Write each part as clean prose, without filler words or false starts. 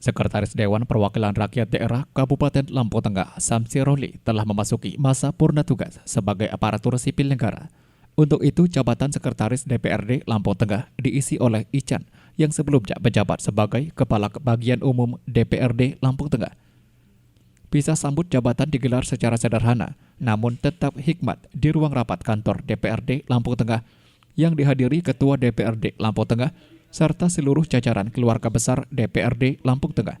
Sekretaris Dewan Perwakilan Rakyat Daerah Kabupaten Lampung Tengah, Samsi Roli, telah memasuki masa purna tugas sebagai aparatur sipil negara. Untuk itu, jabatan Sekretaris DPRD Lampung Tengah diisi oleh Ican, yang sebelumnya menjabat sebagai Kepala Bagian Umum DPRD Lampung Tengah. Pisah sambut jabatan digelar secara sederhana, namun tetap hikmat di ruang rapat kantor DPRD Lampung Tengah yang dihadiri Ketua DPRD Lampung Tengah serta seluruh jajaran keluarga besar DPRD Lampung Tengah.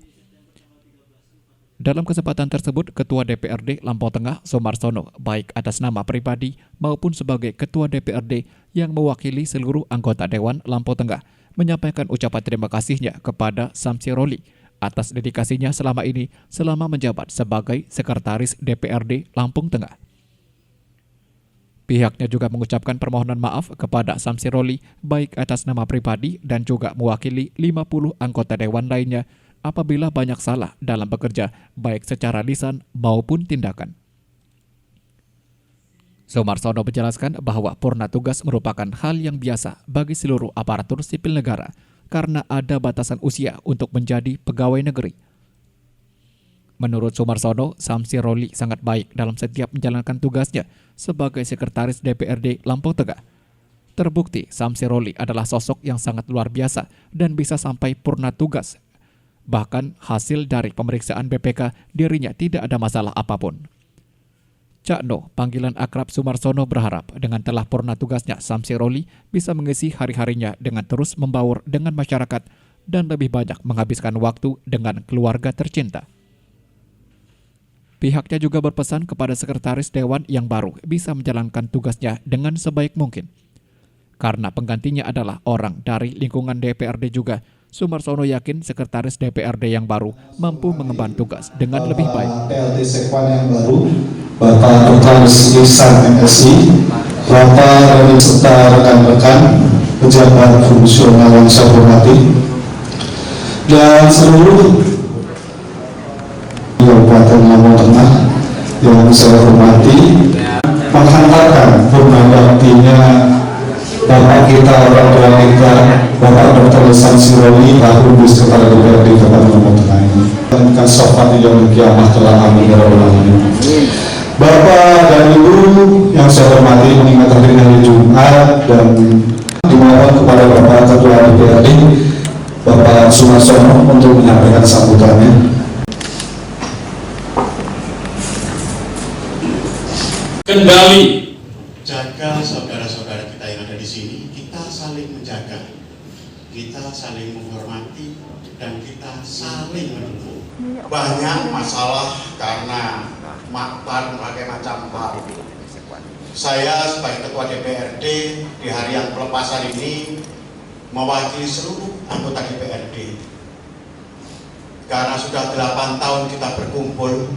Dalam kesempatan tersebut, Ketua DPRD Lampung Tengah, Sumarsono, baik atas nama pribadi maupun sebagai Ketua DPRD yang mewakili seluruh anggota Dewan Lampung Tengah, menyampaikan ucapan terima kasihnya kepada Samsi Roli atas dedikasinya selama ini selama menjabat sebagai Sekretaris DPRD Lampung Tengah. Pihaknya juga mengucapkan permohonan maaf kepada Samsi Roli baik atas nama pribadi dan juga mewakili 50 anggota dewan lainnya apabila banyak salah dalam bekerja baik secara lisan maupun tindakan. Sumarsono menjelaskan bahwa purna tugas merupakan hal yang biasa bagi seluruh aparatur sipil negara karena ada batasan usia untuk menjadi pegawai negeri. Menurut Sumarsono, Samsi Roli sangat baik dalam setiap menjalankan tugasnya sebagai Sekretaris DPRD Lampung Tengah. Terbukti, Samsi Roli adalah sosok yang sangat luar biasa dan bisa sampai purna tugas. Bahkan hasil dari pemeriksaan BPK dirinya tidak ada masalah apapun. Cak No, panggilan akrab Sumarsono, berharap dengan telah purna tugasnya, Samsi Roli bisa mengisi hari-harinya dengan terus membaur dengan masyarakat dan lebih banyak menghabiskan waktu dengan keluarga tercinta. Pihaknya juga berpesan kepada Sekretaris Dewan yang baru bisa menjalankan tugasnya dengan sebaik mungkin. Karena penggantinya adalah orang dari lingkungan DPRD juga, Sumarsono yakin Sekretaris DPRD yang baru mampu mengemban tugas dengan lebih baik. PLT Sekwan yang baru, Bapak Dr. Ihsan MSI, Bapak dan serta rekan-rekan pejabat fungsional yang saya hormati, dan seluruh Kabupaten Lampung Tengah yang saya hormati, menghantarkan purna baktinya Bapak kita, orang tua kita, Bapak Dr. Samsi Roli, laku di Sekretaris DPRD Kabupaten Lampung Tengah ini. Dan sofat yang kiamah telah kami berulangin. Bapak dan Ibu yang saya hormati, mengingat hari hari Jumat dan dimohon kepada Bapak Ketua DPRD, Bapak Sumarsono untuk menyampaikan sambutannya. Kendali, jaga saudara-saudara kita yang ada di sini. Kita saling menjaga, kita saling menghormati, dan kita saling mendukung. Banyak masalah karena berbagai macam hal. Saya sebagai Ketua DPRD di hari yang pelepasan ini mewakili seluruh anggota DPRD. Karena sudah 8 tahun kita berkumpul,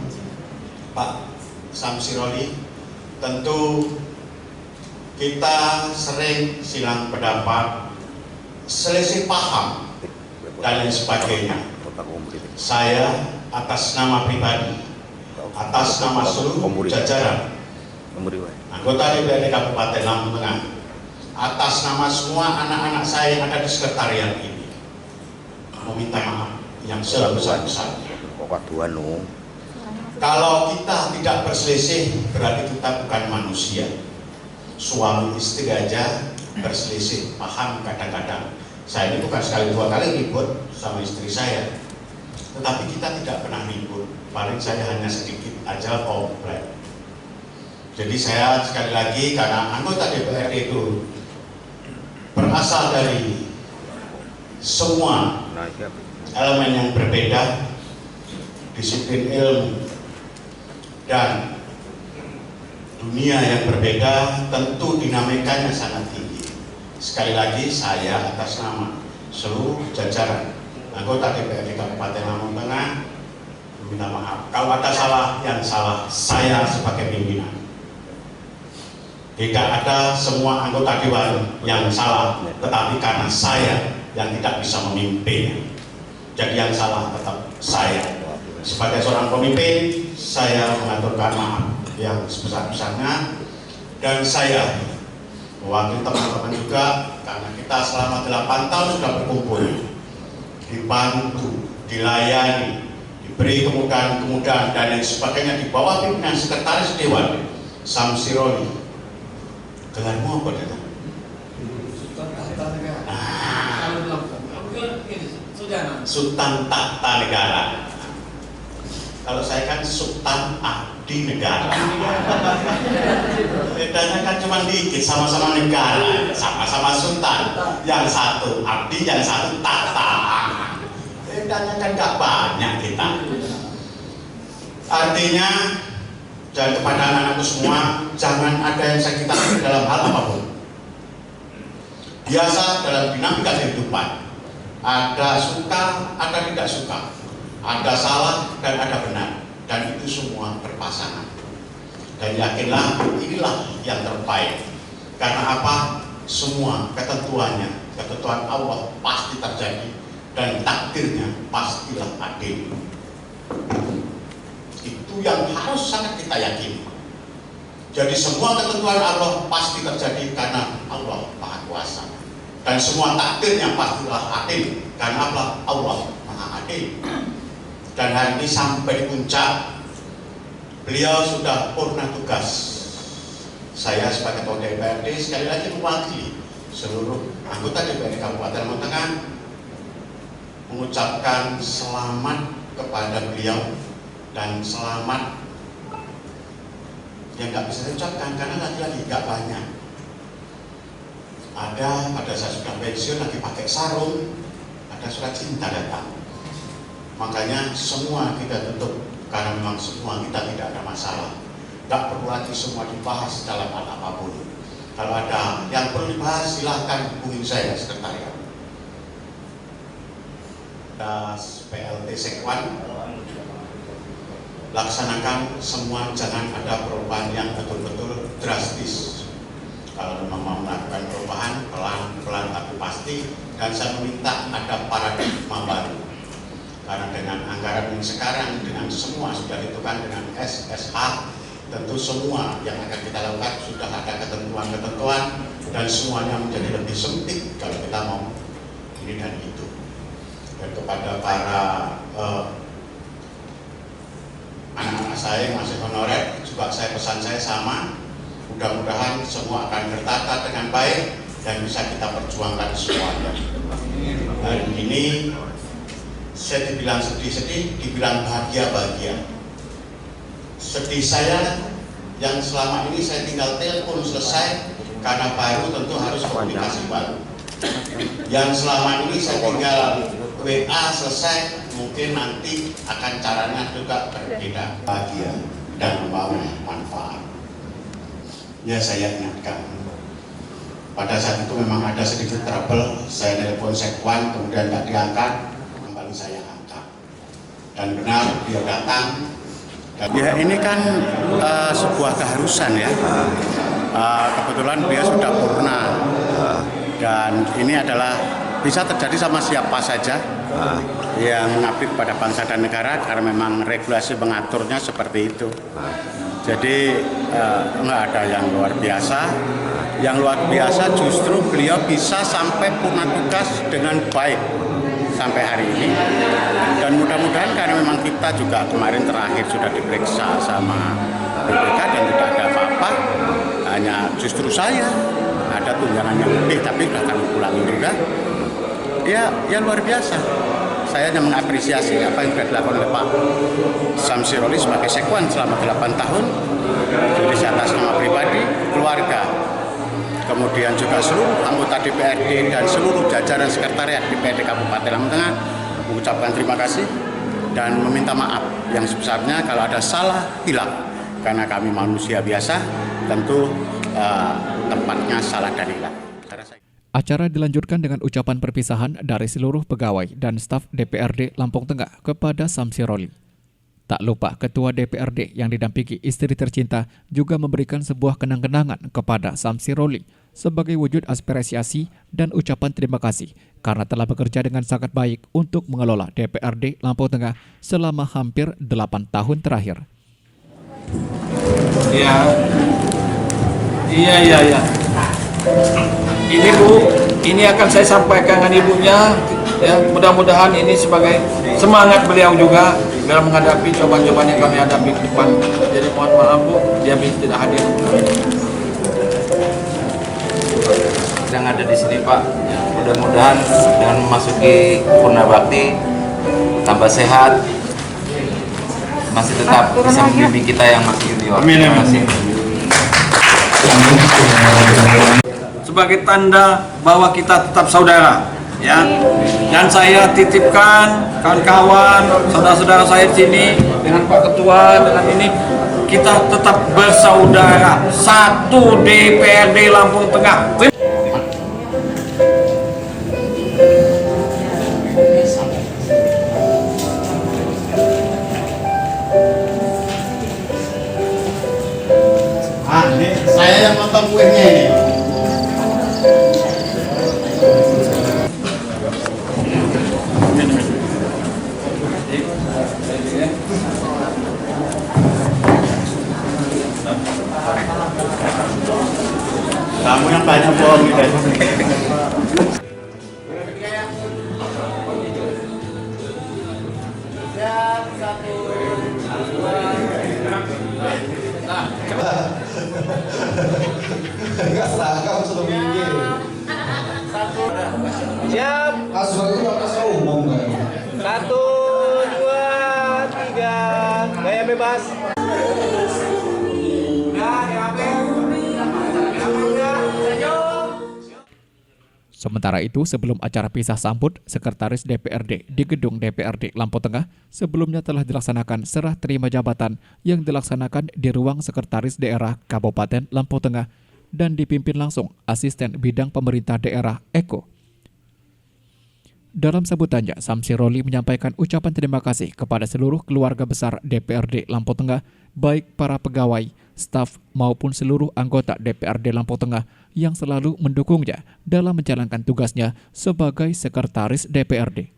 Pak Samsi Roli, tentu kita sering silang pendapat, selisih paham, dan lain sebagainya. Saya atas nama pribadi, atas nama seluruh jajaran anggota DPRD Kabupaten Lampung Tengah, atas nama semua anak-anak saya yang ada di sekretariat ini, meminta maaf yang sebesar-besarnya. Kalau kita tidak berselisih, berarti kita bukan manusia. Suami istri aja berselisih paham kadang-kadang. Saya ini bukan sekali dua kali ribut sama istri saya, tetapi kita tidak pernah ribut. Paling saya hanya sedikit aja komplain. Jadi saya sekali lagi, karena anggota DPRD itu berasal dari semua elemen yang berbeda, disiplin ilmu dan dunia yang berbeda, tentu dinamikanya sangat tinggi. Sekali lagi saya atas nama seluruh jajaran anggota DPRD Kabupaten Lampung Tengah meminta maaf. Kalau ada salah, yang salah saya sebagai pimpinan. Tidak ada semua anggota dewan yang salah, tetapi karena saya yang tidak bisa memimpin. Jadi yang salah tetap saya. Sebagai seorang pemimpin, saya mengaturkan maaf yang sebesar-besarnya, dan saya mewakili teman-teman juga karena kita selama 8 tahun sudah berkumpul, dibantu dilayani, diberi kemudahan-kemudahan dan lain sebagainya di bawah pimpinan Sekretaris Dewan Samsiroli. Gelarmu apa Data? Sultan Tata Negara. Kalau saya kan Sultan Abdi Negara. Bedanya kan cuma dikit, sama-sama negara, sama-sama sultan. Yang satu abdi, yang satu tata. Bedanya kan gak banyak kita. Artinya, dan kepada anak-anakku semua, jangan ada yang sakit hati dalam hal apapun. Biasa dalam dinamika kehidupan, ada suka, ada tidak suka, ada salah dan ada benar, dan itu semua berpasangan. Dan yakinlah inilah yang terbaik. Karena apa? Semua ketentuannya, ketentuan Allah pasti terjadi dan takdirnya pastilah adil. Itu yang harus sangat kita yakini. Jadi semua ketentuan Allah pasti terjadi karena Allah Maha Kuasa. Dan semua takdirnya pastilah adil karena apa? Allah Maha Adil. Dan hari ini sampai di puncak, beliau sudah purna tugas. Saya sebagai Ketua DPRD sekali lagi mewakili seluruh anggota DPRD Kabupaten Lampung Tengah mengucapkan selamat kepada beliau, dan selamat yang nggak bisa diucapkan karena lagi-lagi nggak banyak. Ada pada saat sudah pensiun lagi pakai sarung, ada surat cinta datang. Makanya semua kita tutup karena memang semua kita tidak ada masalah. Tidak perlu lagi semua dibahas dalam hal apapun. Kalau ada yang perlu dibahas silahkan hubungi saya sekretariat. PLT Sekwan, laksanakan semua, jangan ada perubahan yang betul-betul drastis. Kalau memang mau melakukan perubahan, pelan-pelan tapi pasti. Dan saya meminta ada paradigma baru. Karena dengan anggaran yang sekarang, dengan semua sudah ditentukan dengan SSH, tentu semua yang akan kita lakukan sudah ada ketentuan-ketentuan dan semuanya menjadi lebih sempit kalau kita mau ini dan itu. Dan kepada para anak-anak saya yang masih honorer juga pesan saya sama, mudah-mudahan semua akan tertata dengan baik dan bisa kita perjuangkan semuanya. Hari ini saya dibilang sedih-sedih, dibilang bahagia-bahagia. Sedih saya yang selama ini saya tinggal telepon selesai karena baru tentu harus komunikasi baru. Yang selama ini saya tinggal WA selesai, mungkin nanti akan caranya juga berbeda. Bahagia dan membawa manfaat. Ya, saya ingatkan. Pada saat itu memang ada sedikit trouble, saya telepon Sekwan, kemudian tidak diangkat, kembali saya angkat. Dan benar dia datang. Ya, ini kan sebuah keharusan ya. Kebetulan dia sudah purna. Dan ini adalah bisa terjadi sama siapa saja yang mengabdi pada bangsa dan negara karena memang regulasi mengaturnya seperti itu. Jadi nggak ada yang luar biasa. Yang luar biasa justru beliau bisa sampai purna tugas dengan baik sampai hari ini. Dan mudah-mudahan karena memang kita juga kemarin terakhir sudah diperiksa sama BPK dan tidak ada apa-apa. Hanya justru saya ada tunjangan yang lebih, tapi sudah kami ulangi juga. Ya luar biasa. Saya hanya mengapresiasi apa yang sudah dilakukan oleh Pak Samsiroli sebagai Sekwan selama 8 tahun. Jadi atas nama pribadi, keluarga, kemudian juga seluruh anggota DPRD dan seluruh jajaran sekretariat DPRD Kabupaten Lampung Tengah mengucapkan terima kasih dan meminta maaf yang sebesarnya kalau ada salah hilang. Karena kami manusia biasa, tentu tempatnya salah dan hilang. Acara dilanjutkan dengan ucapan perpisahan dari seluruh pegawai dan staf DPRD Lampung Tengah kepada Samsiroli. Tak lupa Ketua DPRD yang didampingi istri tercinta juga memberikan sebuah kenang-kenangan kepada Samsiroli sebagai wujud apresiasi dan ucapan terima kasih karena telah bekerja dengan sangat baik untuk mengelola DPRD Lampung Tengah selama hampir 8 tahun terakhir. Iya. Ini Bu, Ini akan saya sampaikan dengan ibunya, ya, mudah-mudahan ini sebagai semangat beliau juga dalam menghadapi cobaan-cobaan yang kami hadapi ke depan. Jadi mohon maaf Bu, dia tidak hadir. Yang ada di sini Pak, mudah-mudahan dengan memasuki Purna Bakti tambah sehat, masih tetap bisa membimbing kita yang masih junior. Terima kasih. Sebagai tanda bahwa kita tetap saudara, ya. Dan saya titipkan kawan-kawan, saudara-saudara saya di sini dengan Pak Ketua, dengan ini kita tetap bersaudara, satu DPRD Lampung Tengah. Ini saya yang nonton kuenya ini. Kamu yang banyak bohong gitu. Enggak seragam sudah minggir. Siap. Kasualnya nggak kasih umum kan. 1, 2, 3. Gaya bebas. Sementara itu, sebelum acara pisah sambut Sekretaris DPRD di gedung DPRD Lampung Tengah, sebelumnya telah dilaksanakan serah terima jabatan yang dilaksanakan di ruang Sekretaris Daerah Kabupaten Lampung Tengah dan dipimpin langsung Asisten Bidang Pemerintah Daerah Eko. Dalam sambutannya, Samsiroli menyampaikan ucapan terima kasih kepada seluruh keluarga besar DPRD Lampung Tengah, baik para pegawai, staf maupun seluruh anggota DPRD Lampung Tengah yang selalu mendukungnya dalam menjalankan tugasnya sebagai Sekretaris DPRD.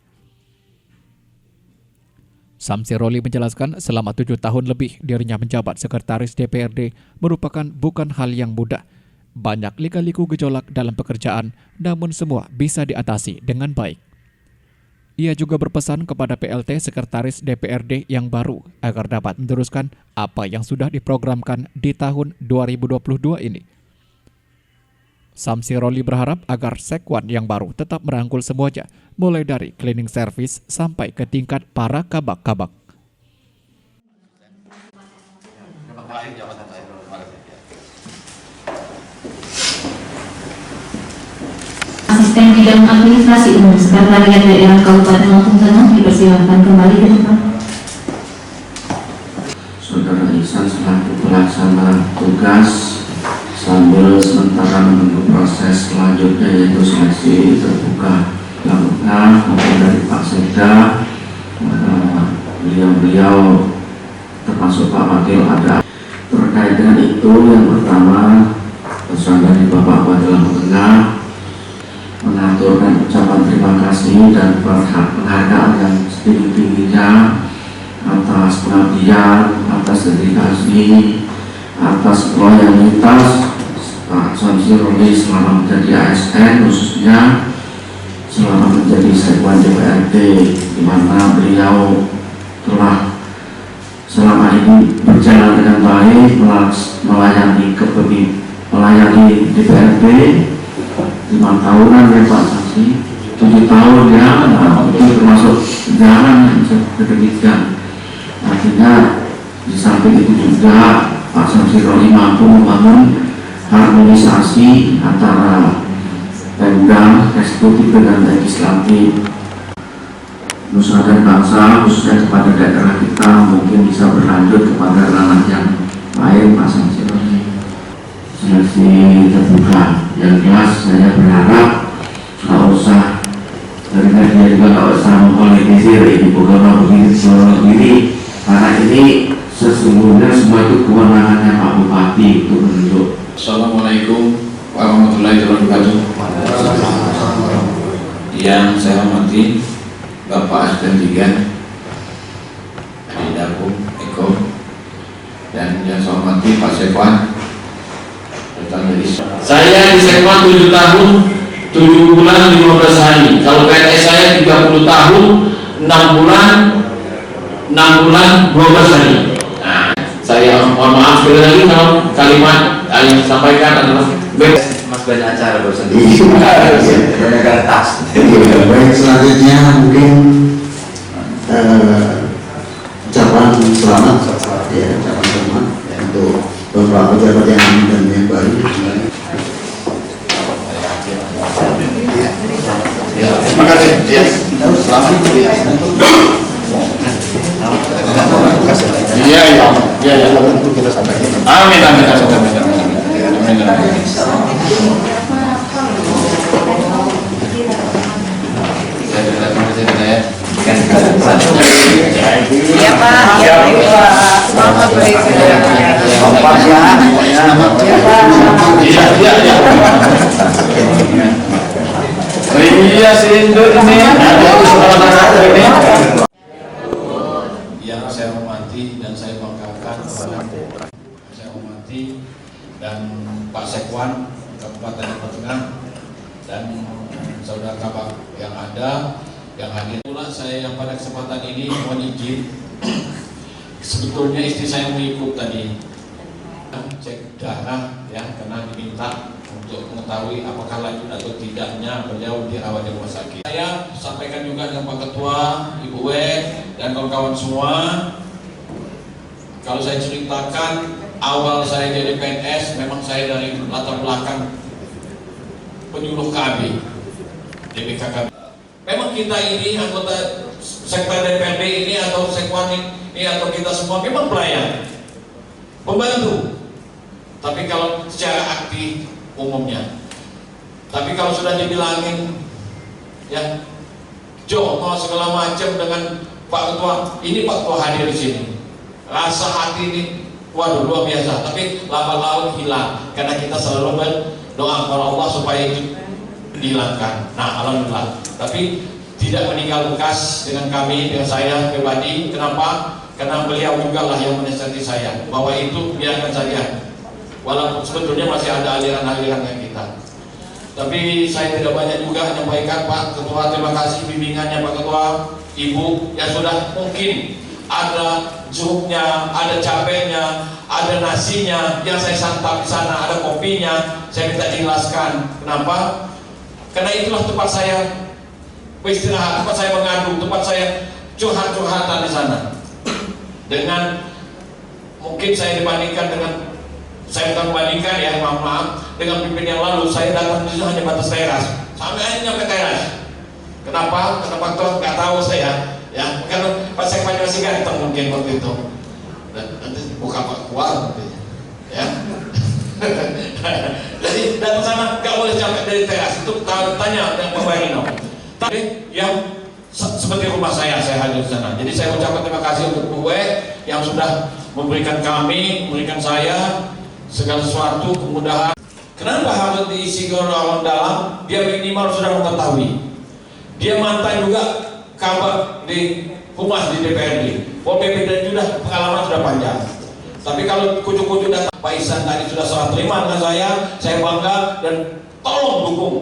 Samsiroli menjelaskan selama 7 tahun lebih dirinya menjabat Sekretaris DPRD merupakan bukan hal yang mudah. Banyak lika-liku gejolak dalam pekerjaan, namun semua bisa diatasi dengan baik. Ia juga berpesan kepada PLT Sekretaris DPRD yang baru agar dapat meneruskan apa yang sudah diprogramkan di tahun 2022 ini. Samsiroli berharap agar Sekwan yang baru tetap merangkul semuanya, mulai dari cleaning service sampai ke tingkat para kabak-kabak. Asisten Bidang Administrasi Umum Sekretariat Daerah Kabupaten Lampung Tengah dipersilakan kembali ke depan. Saudara Ihsan selaku pelaksana tugas sambil sementara menunggu proses selanjutnya yaitu seleksi terbuka lakukan maupun dari Pak Sekda, beliau-beliau termasuk Pak Wakil ada terkait dengan itu. Yang pertama, pesan dari Bapak Wali Lampung Tengah mengaturkan ucapan terima kasih dan penghargaan yang setinggi-tingginya atas pengabdian, atas dedikasi, atas loyalitas Pak Samsiroli selama menjadi ASN, khususnya selama menjadi Sekwan DPRD, di mana beliau telah selama ini berjalan dengan baik, melayani DPRD 5 tahunan ya Pak Samsi, 7 tahun ya, itu termasuk jarang yang sedemikian. Artinya di samping itu juga Pak Samsiroli mampu membangun harmonisasi antara Pemda, eksekutif dengan legislatif nusa dan bangsa, khususnya kepada daerah kita, mungkin bisa berlanjut kepada ranah yang lain. Pak Samsiroli seleksi terbuka yang jelas, saya berharap nggak usah dari media juga nggak usah mempolitisir ini, bukan begini, karena ini sesungguhnya semua itu kewenangannya Pak Bupati untuk menunjuk. Assalamualaikum warahmatullahi wabarakatuh. Yang saya hormati Bapak Asisten 3 Adi Dapu Eko, dan yang saya hormati Pak Sekwan. Saya di Sekwan 7 tahun 7 bulan 15 hari. Kalau PNS saya 30 tahun 6 bulan 12 hari. Nah, saya mohon maaf sekali lagi kalau kalimat yang disampaikan adalah Mas banyak acara barusan banyak kertas. Baik, selanjutnya mungkin ucapan selamat ya, ucapan selamat ya, untuk beberapa pejabat yang lama dan yang baru. Terima kasih. Ya. Selamat. Iya, tentu kita sampaikan. Amin. Iya Pak, selamat Iya sih ini. Yang saya hormati dan saya banggakan kepada saya hormati dan Pak Sekwan Kabupaten Lombok Tengah dan saudara kabak yang ada yang hadir. Pula saya yang pada kesempatan ini mohon izin, sebetulnya istri saya mengikut tadi cek darah ya, karena diminta untuk mengetahui apakah lanjut atau tidaknya beliau dirawat di rumah sakit. Saya sampaikan juga dengan Pak Ketua, Ibu Wek dan kawan-kawan semua, kalau saya ceritakan awal saya jadi PNS, memang saya dari latar belakang penyuluh KB, DPKKB. Memang kita ini anggota sektor DPRD ini atau sekwan ini atau kita semua memang pelayan, pembantu. Tapi kalau secara aktif umumnya, tapi kalau sudah dibilangin ya mau segala macam dengan Pak Ketua, ini Pak Ketua hadir di sini, rasa hati ini waduh luar biasa. Tapi lama laut hilang karena kita selalu berdoa kepada Allah supaya itu dihilangkan. Nah alhamdulillah, tapi tidak meninggal bekas dengan kami, dengan saya pribadi. Kenapa? Karena beliau juga lah yang menasihati saya bahwa itu biarkan saja, walaupun sebetulnya masih ada aliran-aliran yang kita. Tapi saya tidak banyak juga menyampaikan Pak Ketua, terima kasih bimbingannya Pak Ketua, Ibu yang sudah mungkin ada jeruknya, ada cabenya, ada nasinya yang saya santap di sana, ada kopinya. Saya minta dijelaskan kenapa? Karena itulah tempat saya beristirahat, tempat saya mengadu, tempat saya curhat-curhatan di sana. Dengan mungkin saya dibandingkan dengan saya bukan membandingkan ya, maaf dengan pimpin yang lalu, saya datang di situ hanya batas teras, sampai hanya nyampe teras. Kenapa? Karena faktor nggak tahu saya, ya karena pas saya masih ganteng mungkin waktu itu. Dan nanti buka Pak Kual, ya. Jadi datang sana nggak boleh sampai dari teras, itu tanya yang Pak Barino. Tapi yang seperti rumah saya hadir di sana. Jadi saya ucapkan terima kasih untuk Bu yang sudah memberikan kami, memberikan saya segala sesuatu kemudahan. Kenapa harus diisi ke orang dalam? Dia minimal sudah mengetahui. Dia mantan juga kabar di humas di DPRD, PP dan juga pengalaman sudah panjang. Tapi kalau kucu-kucu datang, Pak Isan tadi sudah serah terima dengan saya bangga dan tolong dukung.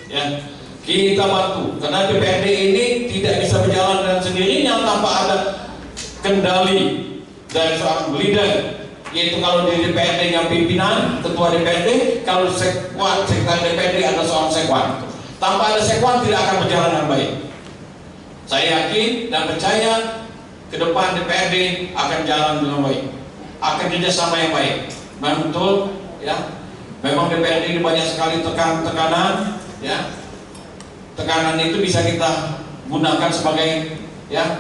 Ya, kita bantu karena DPRD ini tidak bisa berjalan dengan sendirinya tanpa ada kendali dari seorang leader. Yaitu kalau di DPRD yang pimpinan, ketua DPRD, kalau sekwan, sekretariat DPRD ada seorang sekwan. Tanpa ada sekwan tidak akan berjalan dengan baik. Saya yakin dan percaya ke depan DPRD akan jalan dengan baik, akan kerjasama yang baik. Betul, ya. Memang DPRD ini banyak sekali tekanan, ya. Tekanan itu bisa kita gunakan sebagai ya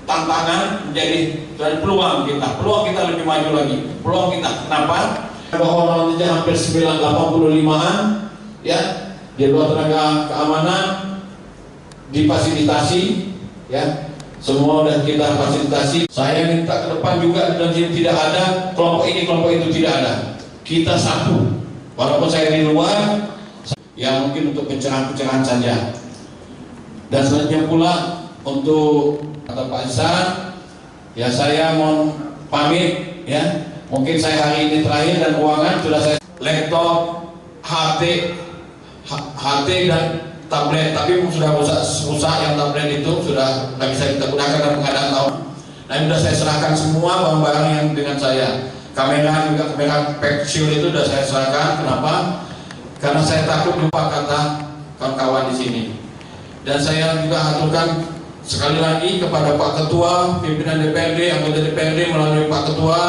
tantangan menjadi dari peluang kita lebih maju lagi, peluang kita. Kenapa? Bahwa nantinya hampir 85-an ya di luar tenaga keamanan difasilitasi ya, semua dan kita fasilitasi. Saya minta ke depan juga dan tidak ada kelompok ini kelompok itu, tidak ada, kita satu. Walaupun saya di luar ya mungkin untuk pencerahan-pencerahan saja. Dan selanjutnya pula untuk kata Pak Isan, ya saya mohon pamit ya. Mungkin saya hari ini terakhir dan keuangan sudah saya laptop, HP HT dan tablet, tapi sudah rusak yang tablet itu sudah tidak bisa kita gunakan dalam keadaan tahu. Nah, sudah saya serahkan semua barang-barang yang dengan saya. Kamera juga, kamera Pexil itu sudah saya serahkan. Kenapa? Karena saya takut lupa kata kawan-kawan di sini. Dan saya juga aturkan sekali lagi kepada Pak Ketua, pimpinan DPRD, anggota DPRD melalui Pak Ketua,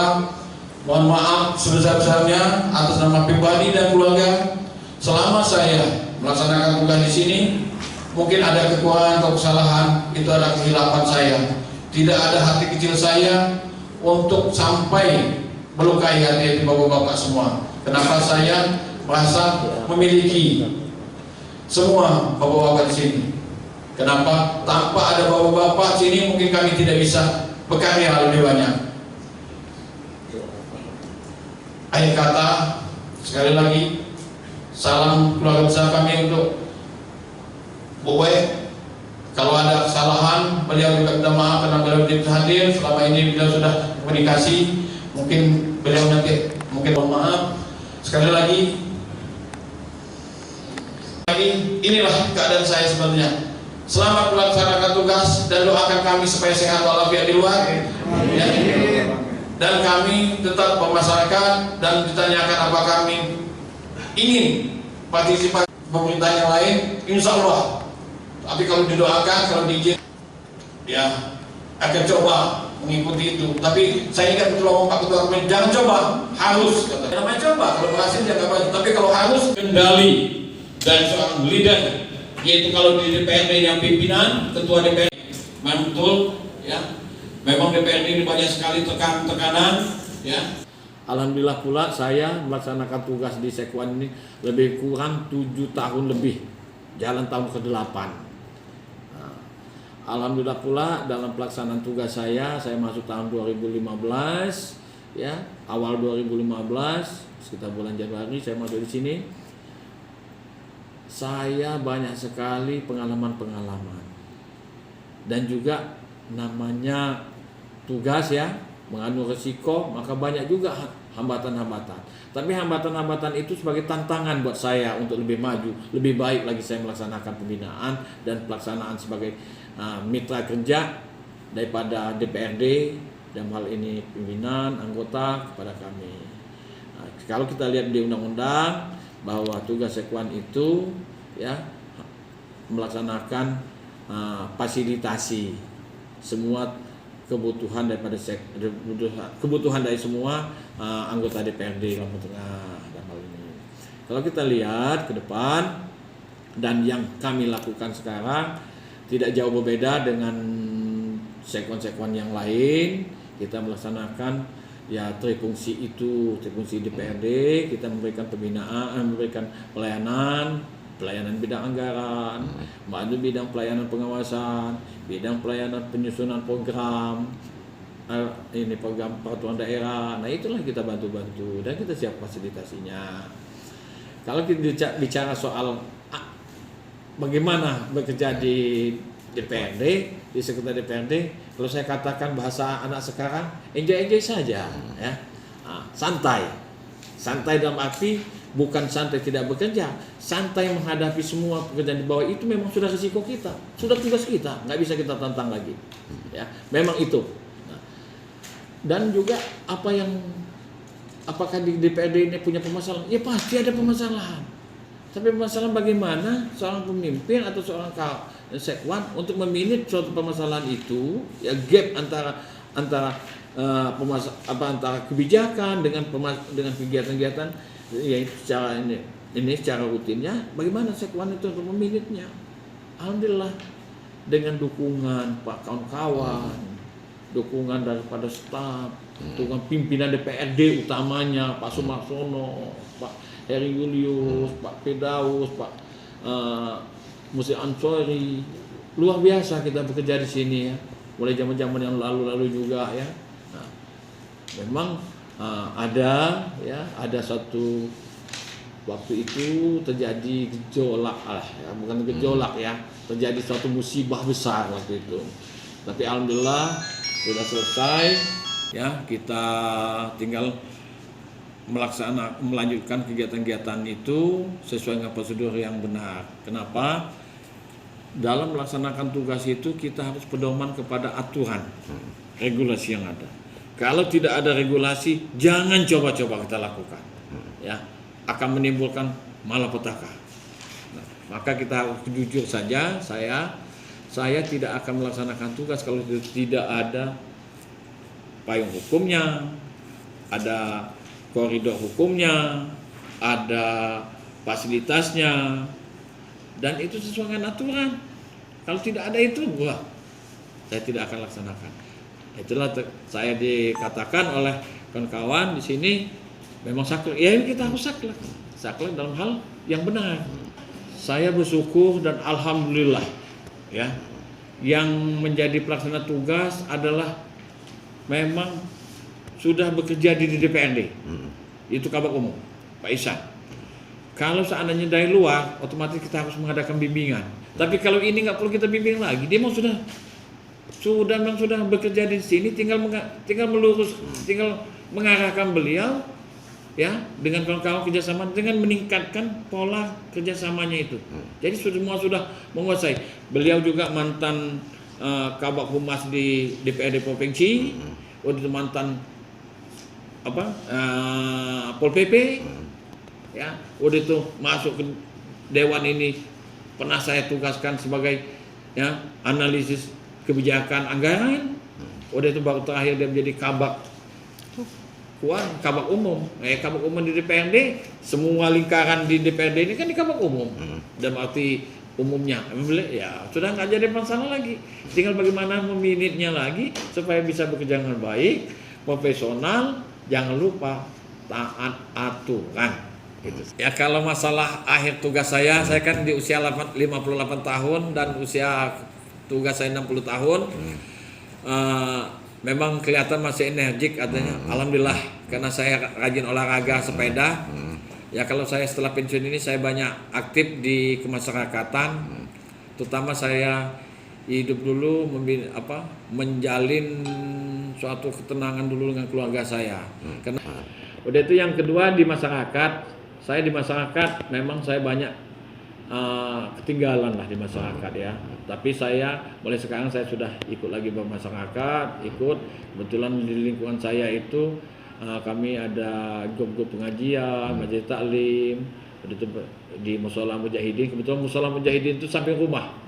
mohon maaf sebesar-besarnya atas nama pribadi dan keluarga. Selama saya melaksanakan tugas di sini, mungkin ada kekurangan atau kesalahan, itu ada kehilapan saya. Tidak ada hati kecil saya untuk sampai melukai hati bapak-bapak semua. Kenapa saya merasa memiliki semua bapak-bapak di sini? Kenapa? Tanpa ada bapak-bapak sini mungkin kami tidak bisa berkarya lebih banyak. Akhir kata, sekali lagi, salam keluarga besar kami untuk Bowe. Kalau ada kesalahan, beliau juga minta maaf karena beliau tidak bisa hadir. Selama ini beliau sudah komunikasi, mungkin beliau nanti mungkin mohon maaf. Sekali lagi, inilah keadaan saya sebenarnya. Selamat melaksanakan tugas dan doakan kami supaya sehat walafiat di luar. Ya. Dan kami tetap memasarkan dan ditanyakan apa kami ingin partisipasi pemerintah yang lain, insya Allah. Tapi kalau didoakan, kalau diizin, ya akan coba mengikuti itu. Tapi saya ingat betul ngomong Pak Ketua, jangan coba, harus. Namanya coba, kalau berhasil jangan apa. Tapi kalau harus, kendali dan seorang leader, yaitu kalau di DPRD yang pimpinan, ketua DPRD, memang betul, ya. Memang DPRD ini banyak sekali tekanan, ya. Alhamdulillah pula saya melaksanakan tugas di Sekwan ini lebih kurang 7 tahun lebih, jalan tahun ke-8. Alhamdulillah pula dalam pelaksanaan tugas saya masuk tahun 2015, ya, awal 2015 sekitar bulan Januari saya masuk di sini. Saya banyak sekali pengalaman-pengalaman dan juga namanya tugas, ya, mengandung resiko, maka banyak juga hambatan-hambatan. Tapi hambatan-hambatan itu sebagai tantangan buat saya untuk lebih maju, lebih baik lagi saya melaksanakan pembinaan dan pelaksanaan sebagai mitra kerja daripada DPRD dan hal ini pimpinan anggota kepada kami. Kalau kita lihat di undang-undang bahwa tugas Sekwan itu, ya, melaksanakan fasilitasi semua kebutuhan daripada kebutuhan dari semua anggota DPRD Lampung Tengah dan hal ini. Kalau kita lihat ke depan dan yang kami lakukan sekarang tidak jauh berbeda dengan sekwan-sekwan yang lain. Kita melaksanakan, ya, trifungsi itu, trifungsi DPRD, kita memberikan pembinaan, memberikan pelayanan bidang anggaran, bantu bidang pelayanan pengawasan, bidang pelayanan penyusunan program, ini program peraturan daerah. Nah, itulah kita bantu-bantu dan kita siap fasilitasinya. Kalau kita bicara soal bagaimana bekerja di DPRD, di sekitar DPRD, kalau saya katakan bahasa anak sekarang, enjoy saja, ya, santai dalam arti bukan santai tidak bekerja, santai menghadapi semua pekerjaan di bawah itu memang sudah risiko kita, sudah tugas kita, nggak bisa kita tantang lagi, ya, memang itu. Nah, dan juga apakah di DPRD ini punya permasalahan? Ya pasti ada permasalahan. Tapi permasalahan bagaimana seorang pemimpin atau seorang sekwan untuk meminit suatu permasalahan itu, ya, gap antara kebijakan dengan kegiatan-kegiatan, ya, secara rutinnya, bagaimana sekwan itu untuk meminitnya. Alhamdulillah dengan dukungan Pak kawan-kawan, dukungan daripada staf, dukungan pimpinan DPRD utamanya Pak Sumarsono, Pak Heri Julius, Pak Firdaus, Pak Musi Ansori, luar biasa kita bekerja di sini, ya. Mulai zaman-zaman yang lalu-lalu juga, ya. Nah, memang ada satu waktu itu terjadi gejolak, ya, bukan gejolak, ya, terjadi suatu musibah besar waktu itu. Tapi alhamdulillah sudah selesai, ya, kita tinggal melanjutkan kegiatan-kegiatan itu sesuai dengan prosedur yang benar. Kenapa? Dalam melaksanakan tugas itu kita harus pedoman kepada aturan, regulasi yang ada. Kalau tidak ada regulasi, jangan coba-coba kita lakukan. Ya, akan menimbulkan malapetaka. Nah, maka kita harus jujur saja, saya tidak akan melaksanakan tugas kalau tidak ada payung hukumnya, ada koridor hukumnya, ada fasilitasnya, dan itu sesuai dengan aturan. Kalau tidak ada itu, saya tidak akan laksanakan. Itulah saya dikatakan oleh kawan-kawan di sini memang saklek. Ya ini kita harus saklek dalam hal yang benar. Saya bersyukur dan alhamdulillah ya. Yang menjadi pelaksana tugas adalah memang sudah bekerja di DPRD. Itu Kabak Umum Pak Ihsan. Kalau seandainya dari luar, otomatis kita harus mengadakan bimbingan. Tapi kalau ini nggak perlu kita bimbing lagi, dia mau sudah bekerja di sini, tinggal melurus, tinggal mengarahkan beliau, ya, dengan kawan-kawan kerjasama, dengan meningkatkan pola kerjasamanya itu. Jadi semua sudah menguasai. Beliau juga mantan Kabak Humas di DPRD Provinsi, waktu itu mantan Pol PP, ya, waktu itu masuk ke Dewan ini pernah saya tugaskan sebagai ya analisis kebijakan anggaran. Udah itu baru terakhir dia menjadi kabak umum. Kabak umum di DPRD, semua lingkaran di DPRD ini kan di kabak umum. Dan arti umumnya, ya sudah nggak jadi masalah lagi. Tinggal bagaimana meminitnya lagi supaya bisa bekerja dengan baik, profesional, jangan lupa taat aturan. Gitu. Ya kalau masalah akhir tugas saya kan di usia 58 tahun dan usia tugas saya 60 tahun. Memang kelihatan masih energik katanya. Alhamdulillah karena saya rajin olahraga sepeda. Ya kalau saya setelah pensiun ini saya banyak aktif di kemasyarakatan. Terutama saya hidup dulu menjalin suatu ketenangan dulu dengan keluarga saya. Karena udah itu yang kedua di masyarakat. Saya di masyarakat memang saya banyak ketinggalan lah di masyarakat ya. Tapi saya mulai sekarang saya sudah ikut lagi bermasyarakat, kebetulan di lingkungan saya itu kami ada grup-grup pengajian, majelis taklim, di Mushola Mujahidin. Kebetulan Mushola Mujahidin itu samping rumah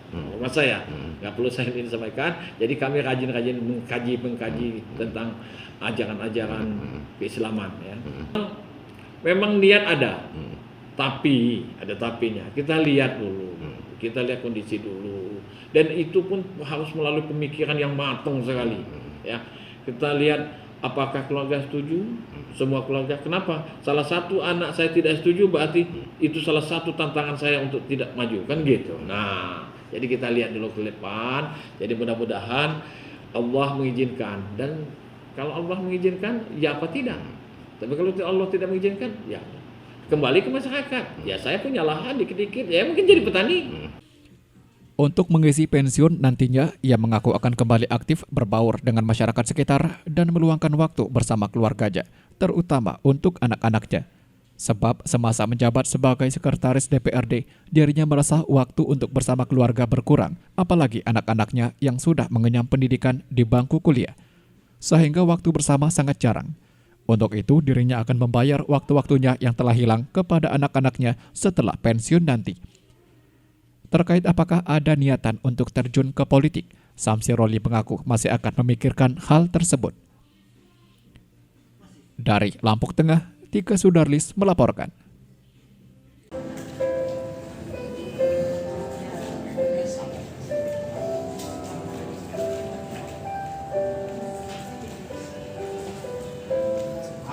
saya, nggak perlu saya ini sampaikan. Jadi kami rajin-rajin mengkaji tentang ajaran-ajaran keislaman ya. Memang niat ada, tapi ada tapinya. Kita lihat dulu, kita lihat kondisi dulu, dan itu pun harus melalui pemikiran yang matang sekali. Ya, kita lihat apakah keluarga setuju, semua keluarga. Kenapa? Salah satu anak saya tidak setuju, berarti itu salah satu tantangan saya untuk tidak maju, kan gitu. Nah, jadi kita lihat dulu ke depan. Jadi mudah-mudahan Allah mengizinkan, dan kalau Allah mengizinkan, ya apa tidak? Tapi kalau Allah tidak mengizinkan, ya kembali ke masyarakat. Ya saya punya lahan dikit-dikit, ya mungkin jadi petani. Untuk mengisi pensiun nantinya, ia mengaku akan kembali aktif berbaur dengan masyarakat sekitar dan meluangkan waktu bersama keluarganya, terutama untuk anak-anaknya. Sebab semasa menjabat sebagai sekretaris DPRD, dirinya merasa waktu untuk bersama keluarga berkurang, apalagi anak-anaknya yang sudah mengenyam pendidikan di bangku kuliah. Sehingga waktu bersama sangat jarang. Untuk itu, dirinya akan membayar waktu-waktunya yang telah hilang kepada anak-anaknya setelah pensiun nanti. Terkait apakah ada niatan untuk terjun ke politik, Samsiroli mengaku masih akan memikirkan hal tersebut. Dari Lampung Tengah, Tika Sudarlis melaporkan.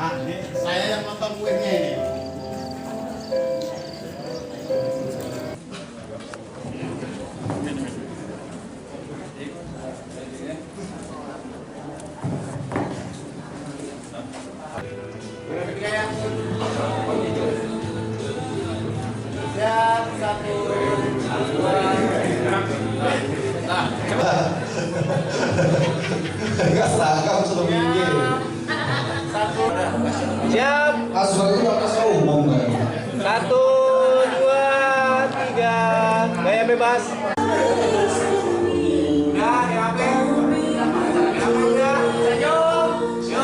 Ini saya yang nonton kuenya ini. Siap, 1, 2, Enggak seragam sebelum ini. Siap. sebab itu atas